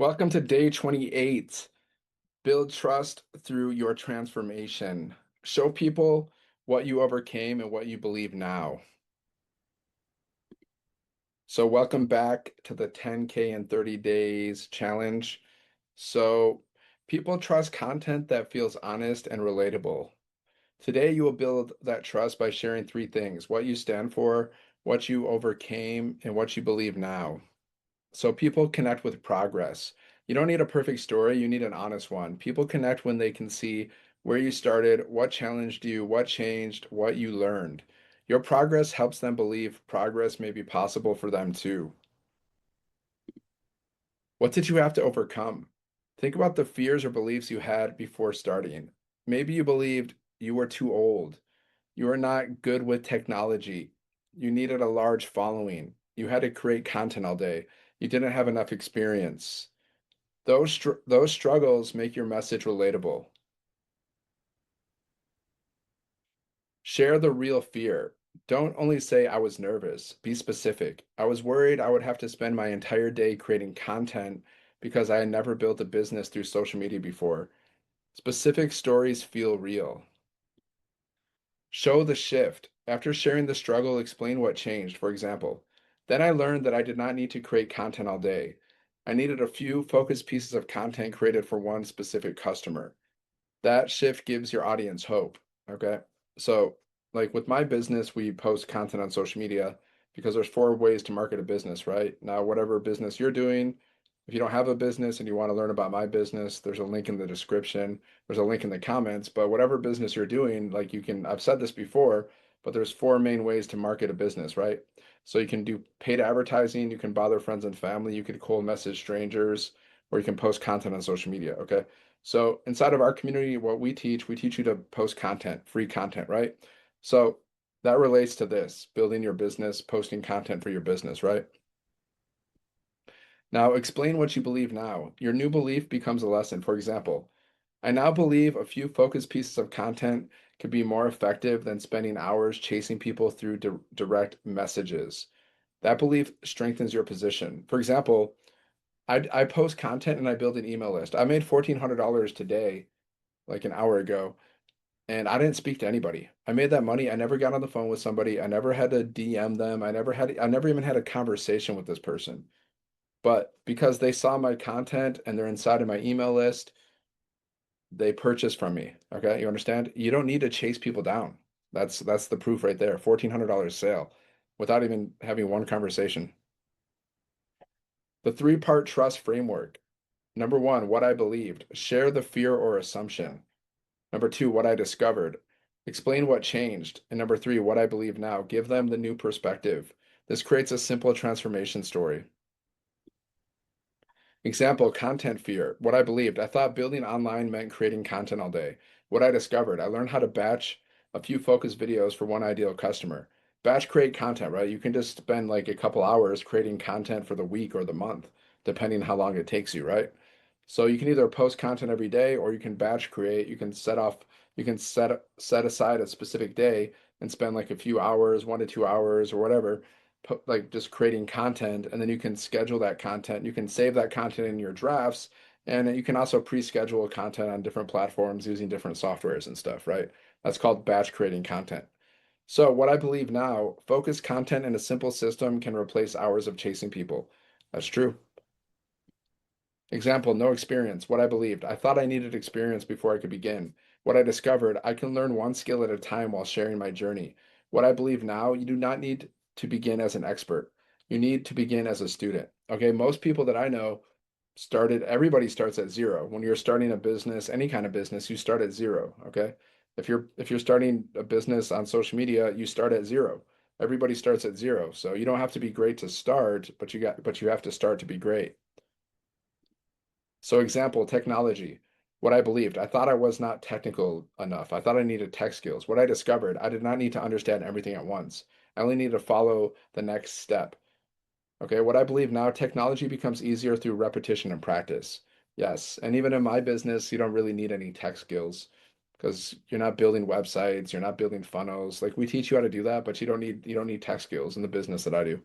Welcome to day 28. Build trust through your transformation. Show people what you overcame and what you believe now. So, welcome back to the 10K in 30 days challenge. So, people trust content that feels honest and relatable. Today, you will build that trust by sharing three things: what you stand for, what you overcame, and what you believe now. So people connect with progress. You don't need a perfect story, you need an honest one. People connect when they can see where you started, what challenged you, what changed, what you learned. Your progress helps them believe progress may be possible for them too. What did you have to overcome? Think about the fears or beliefs you had before starting. Maybe you believed you were too old, you were not good with technology, you needed a large following, you had to create content all day, you didn't have enough experience. Those struggles make your message relatable. Share the real fear. Don't only say I was nervous. Be specific. I was worried I would have to spend my entire day creating content because I had never built a business through social media before. Specific stories feel real. Show the shift. After sharing the struggle, explain what changed. For example, then I learned that I did not need to create content all day. I needed a few focused pieces of content created for one specific customer. That shift gives your audience hope. Okay. So, like with my business, we post content on social media because there's four ways to market a business, right? Now, whatever business you're doing, if you don't have a business and you want to learn about my business, there's a link in the description, there's a link in the comments. But whatever business you're doing, like you can, I've said this before, but there's four main ways to market a business, right? So you can do paid advertising, you can bother friends and family, you could cold message strangers, or you can post content on social media. Okay. So inside of our community, what we teach you to post content, free content, right? So that relates to this, building your business, posting content for your business, right? Now explain what you believe now. Your new belief becomes a lesson. For example, I now believe a few focused pieces of content could be more effective than spending hours chasing people through direct messages. That belief strengthens your position. For example, I post content and I build an email list. I made $1,400 today, like an hour ago, and I didn't speak to anybody. I made that money. I never got on the phone with somebody. I never had to DM them. I never even had a conversation with this person. But because they saw my content and they're inside of my email list, they purchased from me. Okay, you understand? You don't need to chase people down. That's the proof right there. $1,400 sale without even having one conversation. The three-part trust framework. Number one, what I believed. Share the fear or assumption. Number two, what I discovered. Explain what changed. And number three, what I believe now. Give them the new perspective. This creates a simple transformation story. Example, content fear. What I believed. I thought building online meant creating content all day. What I discovered. I learned how to batch a few focused videos for one ideal customer. Batch create content, right? You can just spend like a couple hours creating content for the week or the month, depending how long it takes you, right? So you can either post content every day or you can batch create. You can set aside a specific day and spend like a few hours, 1 to 2 hours or whatever, like just creating content. And then you can schedule that content. You can save that content in your drafts. And you can also pre-schedule content on different platforms using different softwares and stuff, right? That's called batch creating content. So what I believe now, focused content in a simple system can replace hours of chasing people. That's true. Example, no experience. What I believed. I thought I needed experience before I could begin. What I discovered, I can learn one skill at a time while sharing my journey. What I believe now, you do not need to begin as an expert. You need to begin as a student. Okay, most people that I know everybody starts at zero. When you're starting a business, any kind of business, you start at zero. Okay. If you're starting a business on social media, you start at zero. Everybody starts at zero. So you don't have to be great to start, but you have to start to be great. So example, technology. What I believed, I thought I was not technical enough. I thought I needed tech skills. What I discovered, I did not need to understand everything at once. I only need to follow the next step. Okay, what I believe now, technology becomes easier through repetition and practice. Yes, and even in my business, you don't really need any tech skills because you're not building websites, you're not building funnels. Like we teach you how to do that, but you don't need tech skills in the business that I do.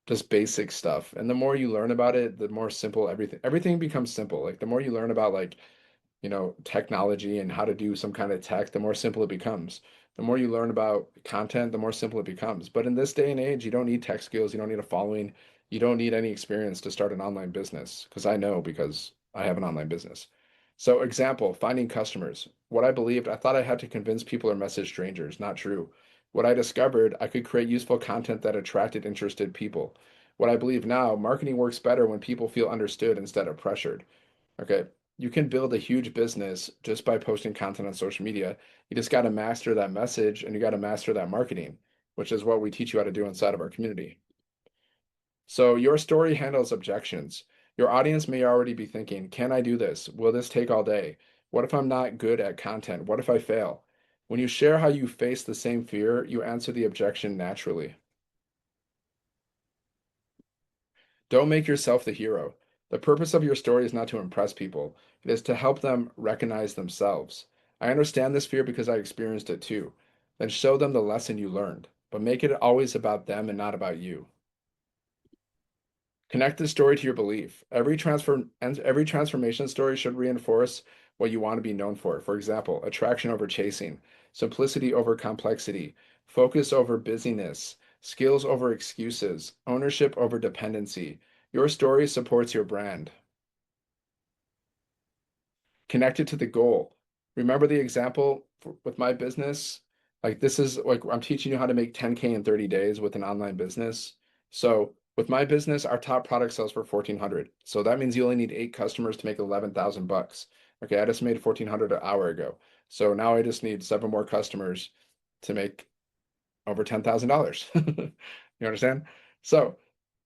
just basic stuff. And the more you learn about it, the more simple everything becomes simple. Like the more you learn about like, technology and how to do some kind of tech, the more simple it becomes. The more you learn about content, the more simple it becomes. But in this day and age, you don't need tech skills, you don't need a following, you don't need any experience to start an online business. Because I know because I have an online business. So, example, finding customers. What I believed, I thought I had to convince people or message strangers. Not true. What I discovered, I could create useful content that attracted interested people. What I believe now, marketing works better when people feel understood instead of pressured. Okay. You can build a huge business just by posting content on social media. You just got to master that message and you got to master that marketing, which is what we teach you how to do inside of our community. So your story handles objections. Your audience may already be thinking, can I do this? Will this take all day? What if I'm not good at content? What if I fail? When you share how you face the same fear, you answer the objection naturally. Don't make yourself the hero. The purpose of your story is not to impress people, it is to help them recognize themselves. I understand this fear because I experienced it too. Then show them the lesson you learned, but make it always about them and not about you. Connect the story to your belief. Every transformation story should reinforce what you want to be known for. For example, attraction over chasing, simplicity over complexity, focus over busyness, skills over excuses, ownership over dependency. Your story supports your brand. Connected to the goal. Remember the example with my business? Like this is like I'm teaching you how to make 10K in 30 days with an online business. So with my business, our top product sells for 1,400. So that means you only need 8 customers to make 11,000 bucks. Okay, I just made 1,400 an hour ago. So now I just need 7 more customers to make over $10,000. You understand? So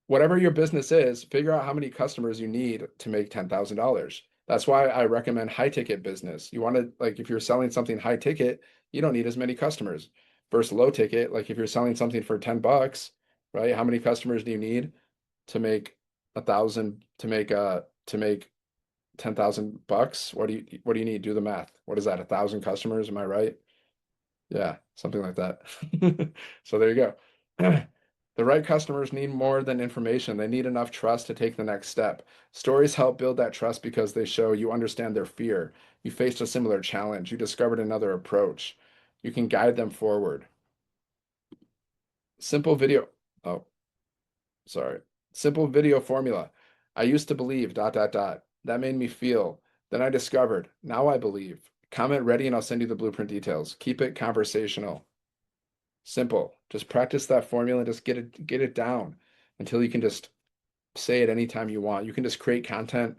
whatever your business is, figure out how many customers you need to make $10,000. That's why I recommend high ticket business. You want to, like, if you're selling something high ticket, you don't need as many customers. Versus low ticket, like if you're selling something for 10 bucks, right? How many customers do you need to make 1,000 to make 10,000 bucks? What do you need? Do the math. What is that? 1,000 customers? Am I right? Yeah, something like that. So there you go. The right customers need more than information. They need enough trust to take the next step. Stories help build that trust because they show you understand their fear. You faced a similar challenge. You discovered another approach. You can guide them forward. Simple video. Oh, sorry. Simple video formula. I used to believe, dot, dot, dot. That made me feel. Then I discovered. Now I believe. Comment ready and I'll send you the blueprint details. Keep it conversational. Simple. Just practice that formula and just get it down until you can just say it anytime you want. You can just create content.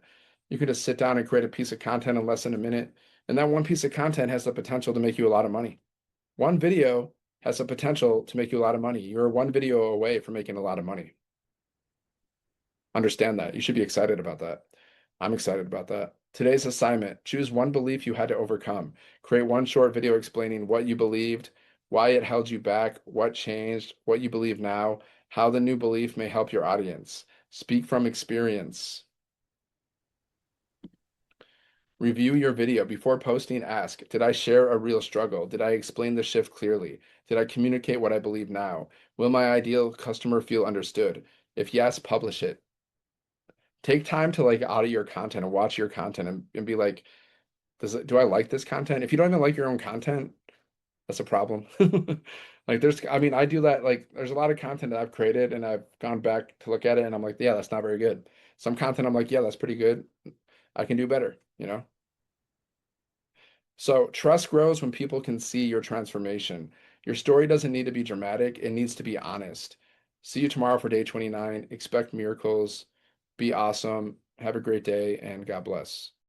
You can just sit down and create a piece of content in less than a minute. And that one piece of content has the potential to make you a lot of money. One video has the potential to make you a lot of money. You're one video away from making a lot of money. Understand that. You should be excited about that. I'm excited about that. Today's assignment, choose one belief you had to overcome. Create one short video explaining what you believed, why it held you back, what changed, what you believe now, how the new belief may help your audience. Speak from experience. Review your video. Before posting, ask, did I share a real struggle? Did I explain the shift clearly? Did I communicate what I believe now? Will my ideal customer feel understood? If yes, publish it. Take time to like audit your content and watch your content and be like, do I like this content? If you don't even like your own content, that's a problem. Like I mean, I do that. Like there's a lot of content that I've created and I've gone back to look at it and I'm like, yeah, that's not very good. Some content I'm like, yeah, that's pretty good. I can do better. So trust grows when people can see your transformation. Your story doesn't need to be dramatic, it needs to be honest. See you tomorrow for day 29. Expect miracles. Be awesome. Have a great day and God bless.